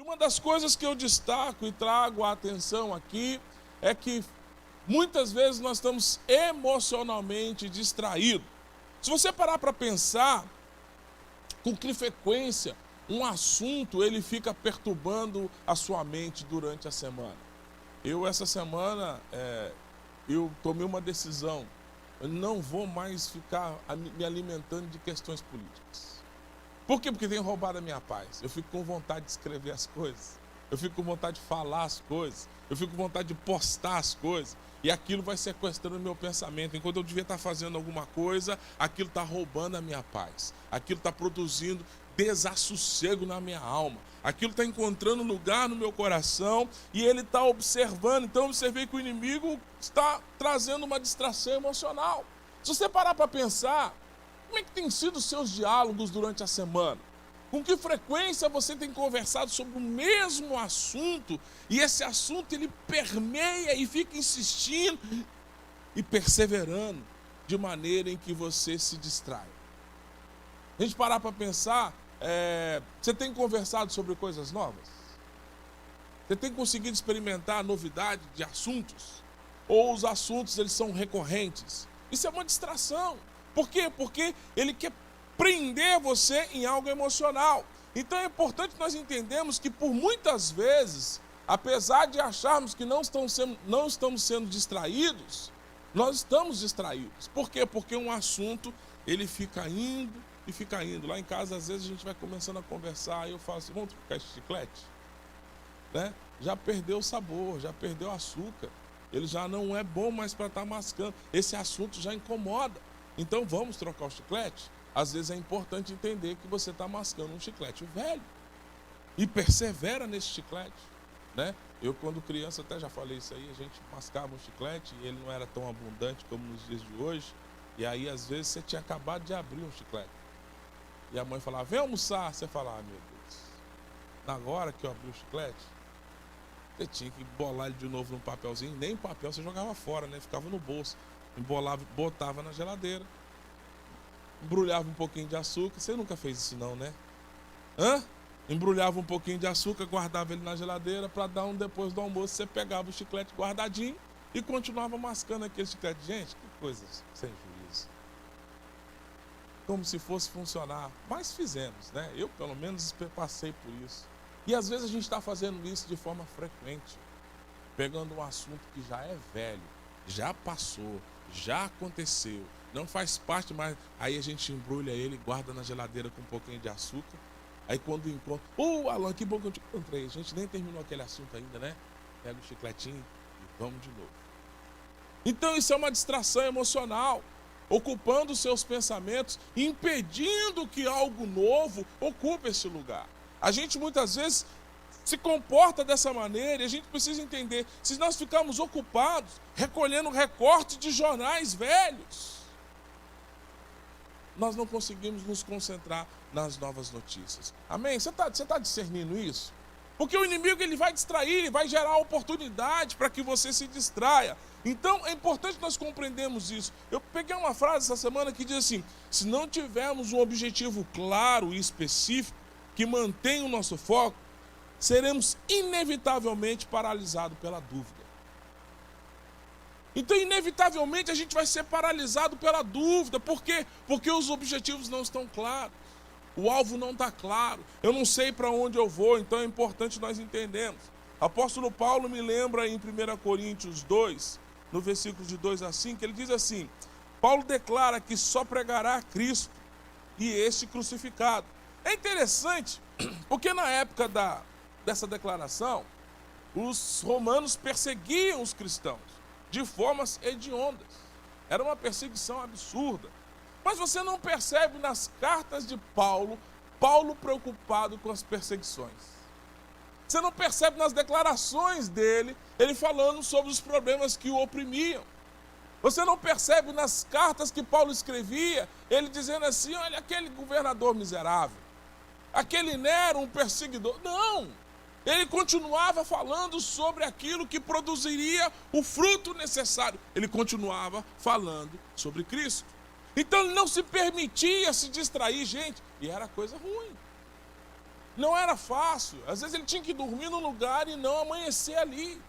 E uma das coisas que eu destaco e trago a atenção aqui é que muitas vezes nós estamos emocionalmente distraídos. Se você parar para pensar, com que frequência um assunto ele fica perturbando a sua mente durante a semana. Essa semana, eu tomei uma decisão. Eu não vou mais ficar me alimentando de questões políticas. Por quê? Porque tem roubado a minha paz. Eu fico com vontade de escrever as coisas. Eu fico com vontade de falar as coisas. Eu fico com vontade de postar as coisas. E aquilo vai sequestrando o meu pensamento. Enquanto eu devia estar fazendo alguma coisa, aquilo está roubando a minha paz. Aquilo está produzindo desassossego na minha alma. Aquilo está encontrando lugar no meu coração e ele está observando. Então eu observei que o inimigo está trazendo uma distração emocional. Se você parar para pensar, como é que tem sido os seus diálogos durante a semana? Com que frequência você tem conversado sobre o mesmo assunto e esse assunto ele permeia e fica insistindo e perseverando de maneira em que você se distrai? A gente parar para pensar, você tem conversado sobre coisas novas? Você tem conseguido experimentar a novidade de assuntos? Ou os assuntos eles são recorrentes? Isso é uma distração. Por quê? Porque ele quer prender você em algo emocional. Então é importante nós entendermos que por muitas vezes, apesar de acharmos que não estamos sendo distraídos, nós estamos distraídos. Por quê? Porque um assunto ele fica indo e fica indo. Lá em casa, às vezes, a gente vai começando a conversar e eu falo assim, vamos trocar esse chiclete? Né? Já perdeu o sabor, já perdeu o açúcar. Ele já não é bom mais para estar mascando. Esse assunto já incomoda. Então vamos trocar o chiclete? Às vezes é importante entender que você está mascando um chiclete velho. E persevera nesse chiclete. Né? Eu, quando criança, até já falei isso aí, a gente mascava um chiclete e ele não era tão abundante como nos dias de hoje. E aí, às vezes, você tinha acabado de abrir um chiclete. E a mãe falava, vem almoçar. Você falava, meu Deus, agora que eu abri o chiclete, você tinha que bolar ele de novo num papelzinho. Nem papel você jogava fora, né? Ficava no bolso. Embolava, botava na geladeira. Embrulhava um pouquinho de açúcar. Você nunca fez isso não, né? Embrulhava um pouquinho de açúcar, guardava ele na geladeira para dar depois do almoço. Você pegava o chiclete guardadinho e continuava mascando aquele chiclete. Gente, que coisa sem juízo. Como se fosse funcionar. Mas fizemos, né? Eu, pelo menos, passei por isso. E às vezes a gente está fazendo isso de forma frequente. Pegando um assunto que já é velho, já passou, já aconteceu, não faz parte mais. Aí a gente embrulha ele, guarda na geladeira com um pouquinho de açúcar. Aí quando encontra, Alan, que bom que eu te encontrei. A gente nem terminou aquele assunto ainda, né? Pega o chicletinho e vamos de novo. Então isso é uma distração emocional, ocupando os seus pensamentos, impedindo que algo novo ocupe esse lugar. A gente muitas vezes se comporta dessa maneira e a gente precisa entender, se nós ficarmos ocupados recolhendo recortes de jornais velhos, nós não conseguimos nos concentrar nas novas notícias. Amém? Você tá discernindo isso? Porque o inimigo ele vai distrair, ele vai gerar oportunidade para que você se distraia. Então é importante nós compreendermos isso. Eu peguei uma frase essa semana que diz assim, se não tivermos um objetivo claro e específico que mantenha o nosso foco, seremos inevitavelmente paralisados pela dúvida. Então, inevitavelmente, a gente vai ser paralisado pela dúvida. Por quê? Porque os objetivos não estão claros. O alvo não está claro. Eu não sei para onde eu vou, então é importante nós entendermos. Apóstolo Paulo me lembra em 1 Coríntios 2, no versículo de 2 a 5, ele diz assim, Paulo declara que só pregará a Cristo e este crucificado. É interessante, porque na época dessa declaração, os romanos perseguiam os cristãos de formas hediondas. Era uma perseguição absurda. Mas você não percebe nas cartas de Paulo preocupado com as perseguições. Você não percebe nas declarações dele, ele falando sobre os problemas que o oprimiam. Você não percebe nas cartas que Paulo escrevia, ele dizendo assim, olha, aquele governador miserável, aquele Nero, um perseguidor. Não! Ele continuava falando sobre aquilo que produziria o fruto necessário. Ele continuava falando sobre Cristo. Então ele não se permitia se distrair, gente. E era coisa ruim. Não era fácil. Às vezes ele tinha que dormir num lugar e não amanhecer ali.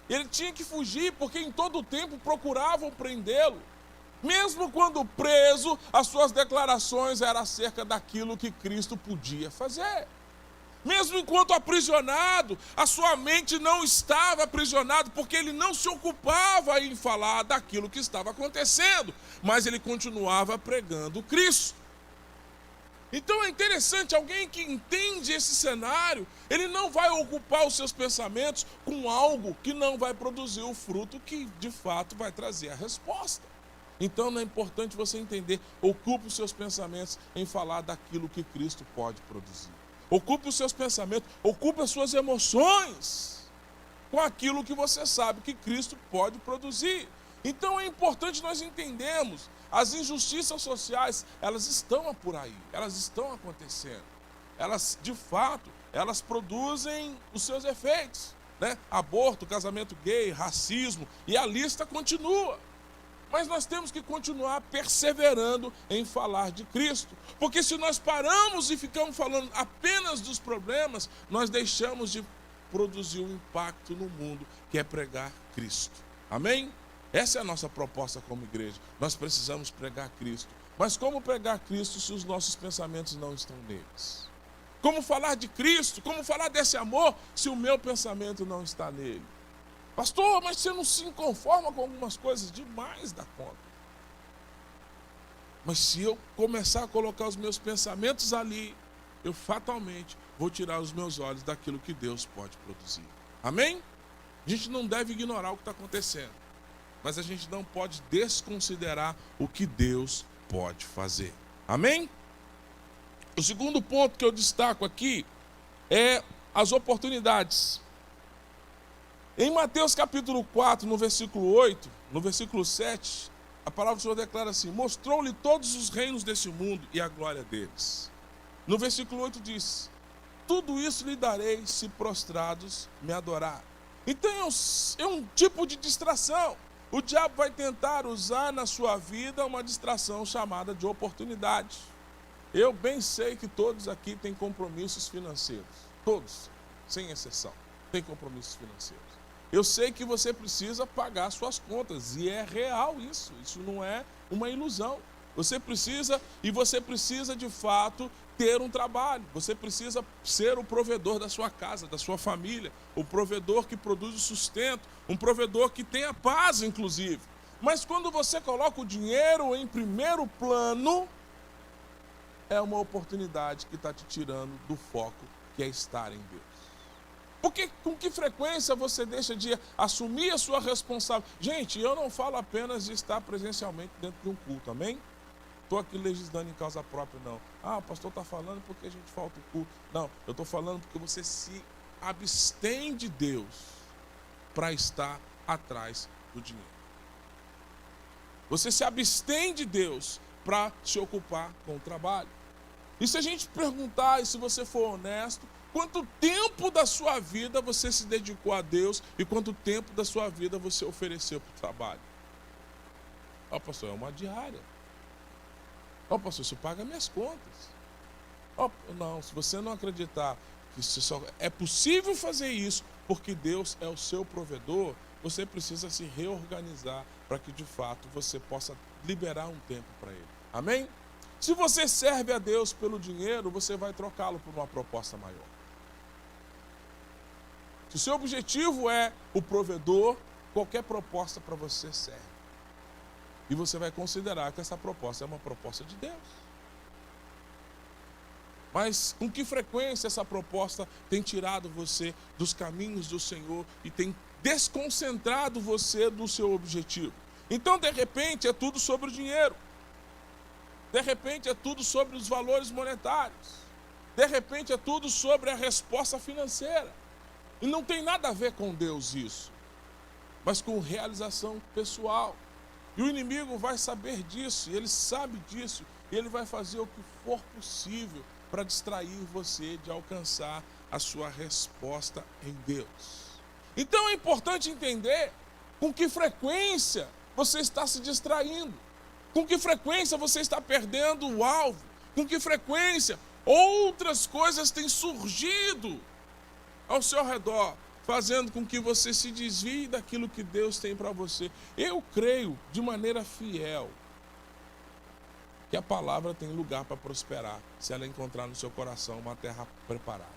Ele tinha que fugir porque em todo o tempo procuravam prendê-lo. Mesmo quando preso, as suas declarações eram acerca daquilo que Cristo podia fazer. Mesmo enquanto aprisionado, a sua mente não estava aprisionada, porque ele não se ocupava em falar daquilo que estava acontecendo, mas ele continuava pregando Cristo. Então é interessante, alguém que entende esse cenário, ele não vai ocupar os seus pensamentos com algo que não vai produzir o fruto que de fato vai trazer a resposta. Então é importante você entender, ocupe os seus pensamentos em falar daquilo que Cristo pode produzir. Ocupe os seus pensamentos, ocupe as suas emoções com aquilo que você sabe que Cristo pode produzir. Então é importante nós entendermos, as injustiças sociais, elas estão por aí, elas estão acontecendo. Elas, de fato, elas produzem os seus efeitos, né? Aborto, casamento gay, racismo, e a lista continua. Mas nós temos que continuar perseverando em falar de Cristo. Porque se nós paramos e ficamos falando apenas dos problemas, nós deixamos de produzir um impacto no mundo, que é pregar Cristo. Amém? Essa é a nossa proposta como igreja. Nós precisamos pregar Cristo. Mas como pregar Cristo se os nossos pensamentos não estão neles? Como falar de Cristo? Como falar desse amor se o meu pensamento não está nele? Pastor, mas você não se conforma com algumas coisas? Demais da conta. Mas se eu começar a colocar os meus pensamentos ali, eu fatalmente vou tirar os meus olhos daquilo que Deus pode produzir. Amém? A gente não deve ignorar o que está acontecendo, mas a gente não pode desconsiderar o que Deus pode fazer. Amém? O segundo ponto que eu destaco aqui é as oportunidades. Em Mateus capítulo 4, no versículo 8, no versículo 7, a palavra do Senhor declara assim: mostrou-lhe todos os reinos desse mundo e a glória deles. No versículo 8 diz: tudo isso lhe darei se prostrados me adorar. Então é um tipo de distração. O diabo vai tentar usar na sua vida uma distração chamada de oportunidade. Eu bem sei que todos aqui têm compromissos financeiros. Todos, sem exceção, têm compromissos financeiros. Eu sei que você precisa pagar suas contas, e é real isso não é uma ilusão. Você precisa de fato ter um trabalho, você precisa ser o provedor da sua casa, da sua família, o provedor que produz o sustento, um provedor que tenha paz, inclusive. Mas quando você coloca o dinheiro em primeiro plano, é uma oportunidade que está te tirando do foco, que é estar em Deus. Porque com que frequência você deixa de assumir a sua responsabilidade? Gente, eu não falo apenas de estar presencialmente dentro de um culto, amém? Estou aqui legislando em causa própria, não. Ah, o pastor está falando porque a gente falta o culto. Não, eu estou falando porque você se abstém de Deus para estar atrás do dinheiro. Você se abstém de Deus para se ocupar com o trabalho. E se a gente perguntar, e se você for honesto, quanto tempo da sua vida você se dedicou a Deus e quanto tempo da sua vida você ofereceu para o trabalho? Ó, pastor, é uma diária. Ó, pastor, isso paga minhas contas. Ó, não, se você não acreditar que só é possível fazer isso porque Deus é o seu provedor, você precisa se reorganizar para que de fato você possa liberar um tempo para Ele. Amém? Se você serve a Deus pelo dinheiro, você vai trocá-lo por uma proposta maior. Se o seu objetivo é o provedor, qualquer proposta para você serve. E você vai considerar que essa proposta é uma proposta de Deus. Mas com que frequência essa proposta tem tirado você dos caminhos do Senhor e tem desconcentrado você do seu objetivo? Então, de repente, é tudo sobre o dinheiro. De repente, é tudo sobre os valores monetários. De repente, é tudo sobre a resposta financeira. E não tem nada a ver com Deus isso, mas com realização pessoal. E o inimigo vai saber disso, e ele sabe disso, e ele vai fazer o que for possível para distrair você de alcançar a sua resposta em Deus. Então é importante entender com que frequência você está se distraindo, com que frequência você está perdendo o alvo, com que frequência outras coisas têm surgido ao seu redor, fazendo com que você se desvie daquilo que Deus tem para você. Eu creio de maneira fiel que a palavra tem lugar para prosperar, se ela encontrar no seu coração uma terra preparada.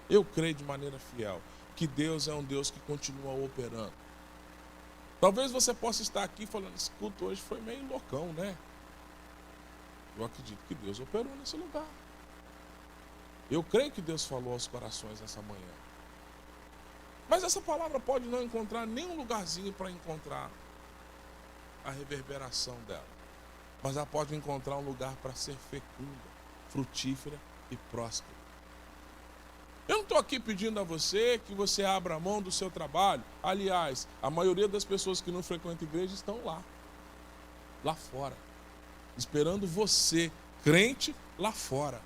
Eu creio de maneira fiel que Deus é um Deus que continua operando. Talvez você possa estar aqui falando, esse culto hoje foi meio loucão, né? Eu acredito que Deus operou nesse lugar. Eu creio que Deus falou aos corações essa manhã. Mas essa palavra pode não encontrar nenhum lugarzinho para encontrar a reverberação dela. Mas ela pode encontrar um lugar para ser fecunda, frutífera e próspera. Eu não estou aqui pedindo a você que você abra a mão do seu trabalho. Aliás, a maioria das pessoas que não frequentam a igreja estão lá fora, esperando você, crente, lá fora,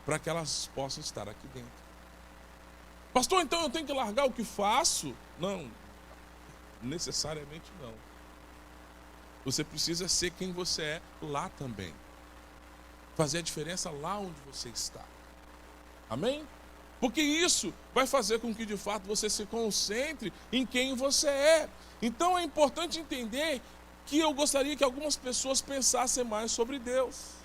para que elas possam estar aqui dentro. Pastor, então eu tenho que largar o que faço? Não, necessariamente não. Você precisa ser quem você é lá também. Fazer a diferença lá onde você está. Amém? Porque isso vai fazer com que de fato você se concentre em quem você é. Então é importante entender que eu gostaria que algumas pessoas pensassem mais sobre Deus.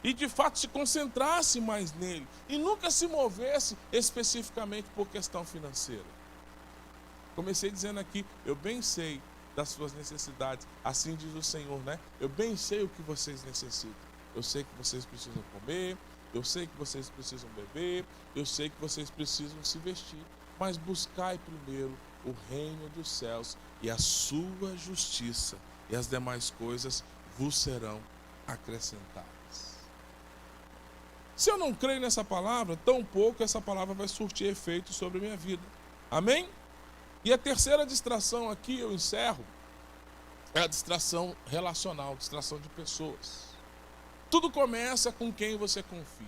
E de fato se concentrasse mais nele. E nunca se movesse especificamente por questão financeira. Comecei dizendo aqui, eu bem sei das suas necessidades. Assim diz o Senhor, né? Eu bem sei o que vocês necessitam. Eu sei que vocês precisam comer, eu sei que vocês precisam beber, eu sei que vocês precisam se vestir. Mas buscai primeiro o reino dos céus e a sua justiça, e as demais coisas vos serão acrescentadas. Se eu não creio nessa palavra, tampouco essa palavra vai surtir efeito sobre a minha vida. Amém? E a terceira distração aqui, eu encerro, é a distração relacional, distração de pessoas. Tudo começa com quem você confia.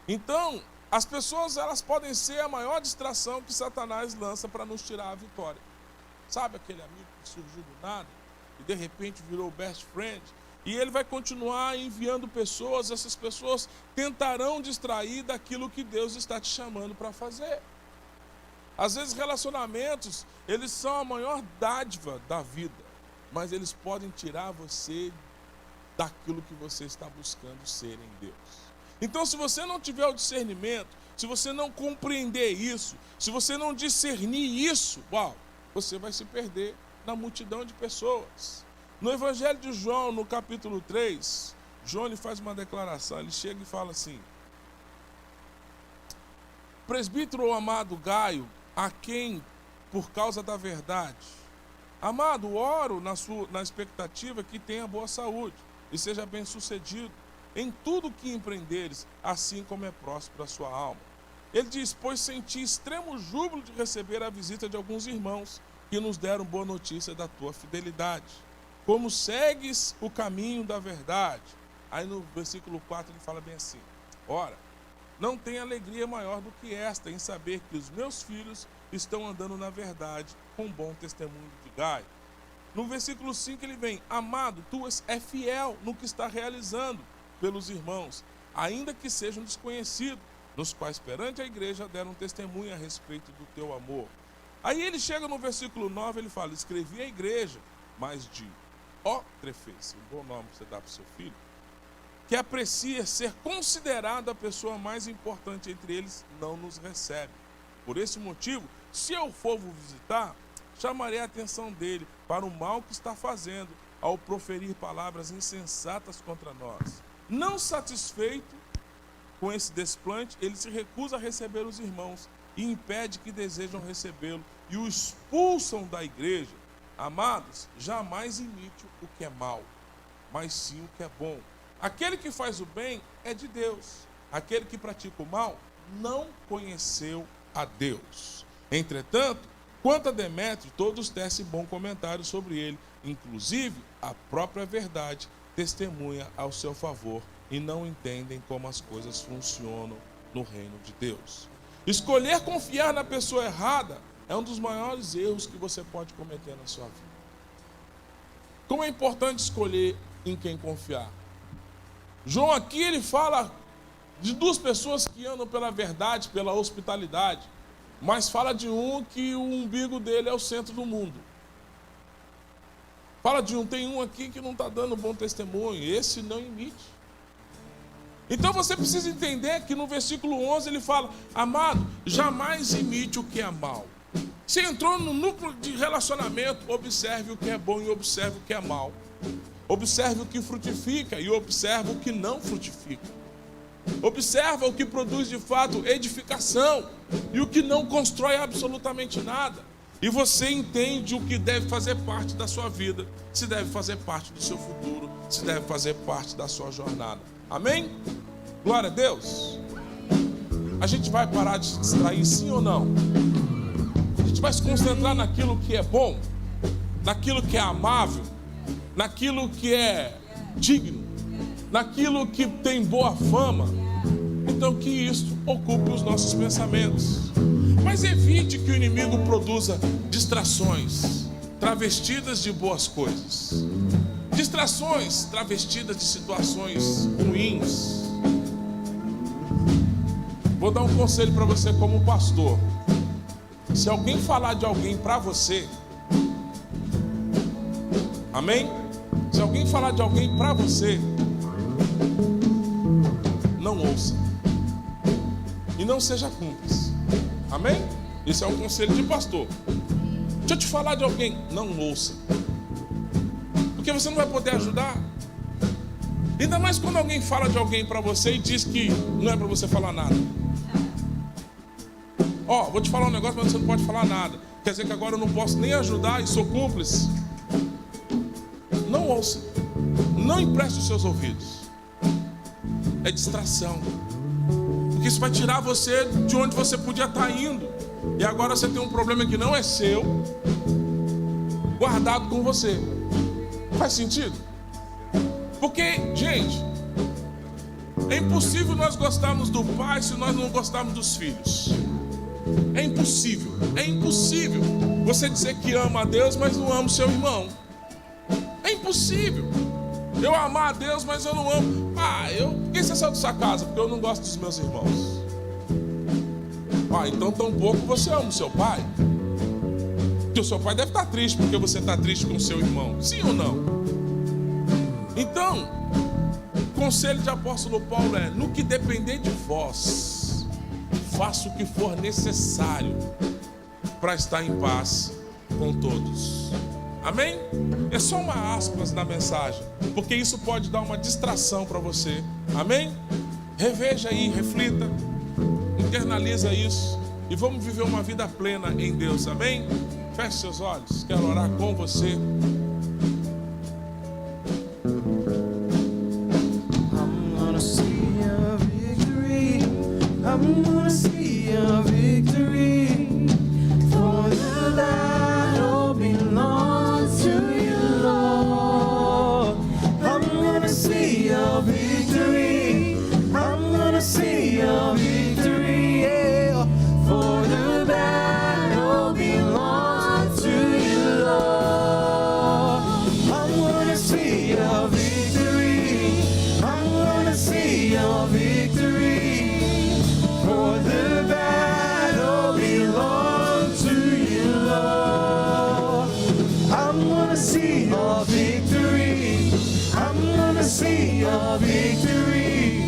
Então, as pessoas, elas podem ser a maior distração que Satanás lança para nos tirar a vitória. Sabe aquele amigo que surgiu do nada e de repente virou best friend? E ele vai continuar enviando pessoas, essas pessoas tentarão distrair daquilo que Deus está te chamando para fazer. Às vezes relacionamentos, eles são a maior dádiva da vida, mas eles podem tirar você daquilo que você está buscando ser em Deus. Então, se você não tiver o discernimento, se você não compreender isso, se você não discernir isso, você vai se perder na multidão de pessoas. No Evangelho de João, no capítulo 3, João ele faz uma declaração, ele chega e fala assim: presbítero amado Gaio, a quem, por causa da verdade, amado, oro na expectativa que tenha boa saúde e seja bem sucedido em tudo que empreenderes, assim como é próspero a sua alma. Ele diz, pois senti extremo júbilo de receber a visita de alguns irmãos que nos deram boa notícia da tua fidelidade. Como segues o caminho da verdade. Aí no versículo 4 ele fala bem assim: ora, não tem alegria maior do que esta, em saber que os meus filhos estão andando na verdade, com bom testemunho de Gaio. No versículo 5 ele vem: amado, tu é fiel no que está realizando pelos irmãos, ainda que sejam desconhecidos, nos quais perante a igreja deram testemunho a respeito do teu amor. Aí ele chega no versículo 9, ele fala: escrevi à igreja, mas de Trefesse, um bom nome que você dá para o seu filho, que aprecia ser considerado a pessoa mais importante entre eles, não nos recebe. Por esse motivo, se eu for vos visitar, chamarei a atenção dele para o mal que está fazendo ao proferir palavras insensatas contra nós. Não satisfeito com esse desplante, ele se recusa a receber os irmãos e impede que desejam recebê-lo e o expulsam da igreja. Amados, jamais imite o que é mal, mas sim o que é bom. Aquele que faz o bem é de Deus. Aquele que pratica o mal não conheceu a Deus. Entretanto, quanto a Demétrio, todos tecem bom comentário sobre ele. Inclusive, a própria verdade testemunha ao seu favor e não entendem como as coisas funcionam no reino de Deus. Escolher confiar na pessoa errada é um dos maiores erros que você pode cometer na sua vida. Como é importante escolher em quem confiar. João aqui ele fala de duas pessoas que andam pela verdade, pela hospitalidade, mas fala de um que o umbigo dele é o centro do mundo. Fala de um, tem um aqui que não está dando bom testemunho, esse não imite. Então você precisa entender que no versículo 11 ele fala: amado, jamais imite o que é mal. Você entrou no núcleo de relacionamento, observe o que é bom e observe o que é mal. Observe o que frutifica e observe o que não frutifica. Observa o que produz de fato edificação e o que não constrói absolutamente nada. E você entende o que deve fazer parte da sua vida, se deve fazer parte do seu futuro, se deve fazer parte da sua jornada. Amém? Glória a Deus. A gente vai parar de se distrair, sim ou não? A gente vai se concentrar naquilo que é bom, naquilo que é amável, naquilo que é digno, naquilo que tem boa fama. Então que isso ocupe os nossos pensamentos. Mas evite que o inimigo produza distrações travestidas de boas coisas. Distrações travestidas de situações ruins. Vou dar um conselho para você como pastor. Se alguém falar de alguém para você, amém? Se alguém falar de alguém para você, não ouça. E não seja cúmplice. Amém? Esse é um conselho de pastor. Deixa eu te falar de alguém, não ouça. Porque você não vai poder ajudar. Ainda mais quando alguém fala de alguém para você e diz que não é para você falar nada. Ó, vou te falar um negócio, mas você não pode falar nada. Quer dizer que agora eu não posso nem ajudar e sou cúmplice. Não ouça. Não empreste os seus ouvidos. É distração. Porque isso vai tirar você de onde você podia estar indo. E agora você tem um problema que não é seu, guardado com você. Faz sentido? Porque, gente, é impossível nós gostarmos do pai se nós não gostarmos dos filhos. É impossível. É impossível você dizer que ama a Deus, mas não ama o seu irmão. É impossível. Eu amar a Deus, mas eu não amo. Por que você saiu da sua casa? Porque eu não gosto dos meus irmãos. Então tampouco você ama o seu pai. Porque o seu pai deve estar triste porque você está triste com o seu irmão. Sim ou não? Então, o conselho de apóstolo Paulo é: no que depender de vós, faça o que for necessário para estar em paz com todos. Amém? É só uma aspas na mensagem, porque isso pode dar uma distração para você. Amém? Reveja aí, reflita, internaliza isso e vamos viver uma vida plena em Deus. Amém? Feche seus olhos, quero orar com você. I'm gonna see a victory. I'm gonna see a victory. For the battle belongs to you, Lord. I'm gonna see a victory. I'm gonna see a victory. Yeah. For the battle belongs to you, Lord. I'm gonna see a victory. I'm gonna see a victory. For the battle belongs to you, Lord. I'm gonna see a victory. I'm gonna see a victory.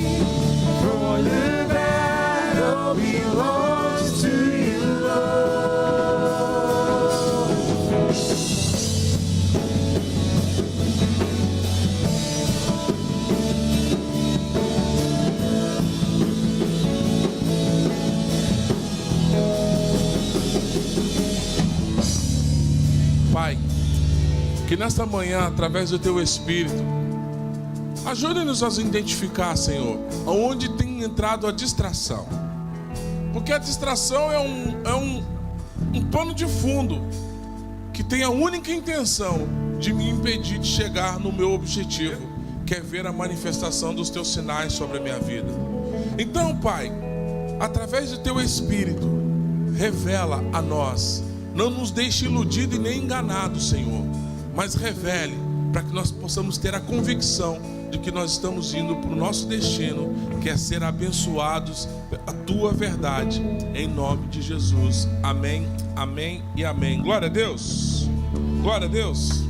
For the battle belongs to you, Lord. Pai, que nesta manhã, através do Teu Espírito, ajude-nos a identificar, Senhor, aonde tem entrado a distração. Porque a distração é um pano de fundo que tem a única intenção de me impedir de chegar no meu objetivo, que é ver a manifestação dos Teus sinais sobre a minha vida. Então, Pai, através do Teu Espírito, revela a nós. Não nos deixe iludido e nem enganado, Senhor, mas revele para que nós possamos ter a convicção de que nós estamos indo para o nosso destino, que é ser abençoados pela tua verdade, em nome de Jesus. Amém, amém e amém. Glória a Deus. Glória a Deus.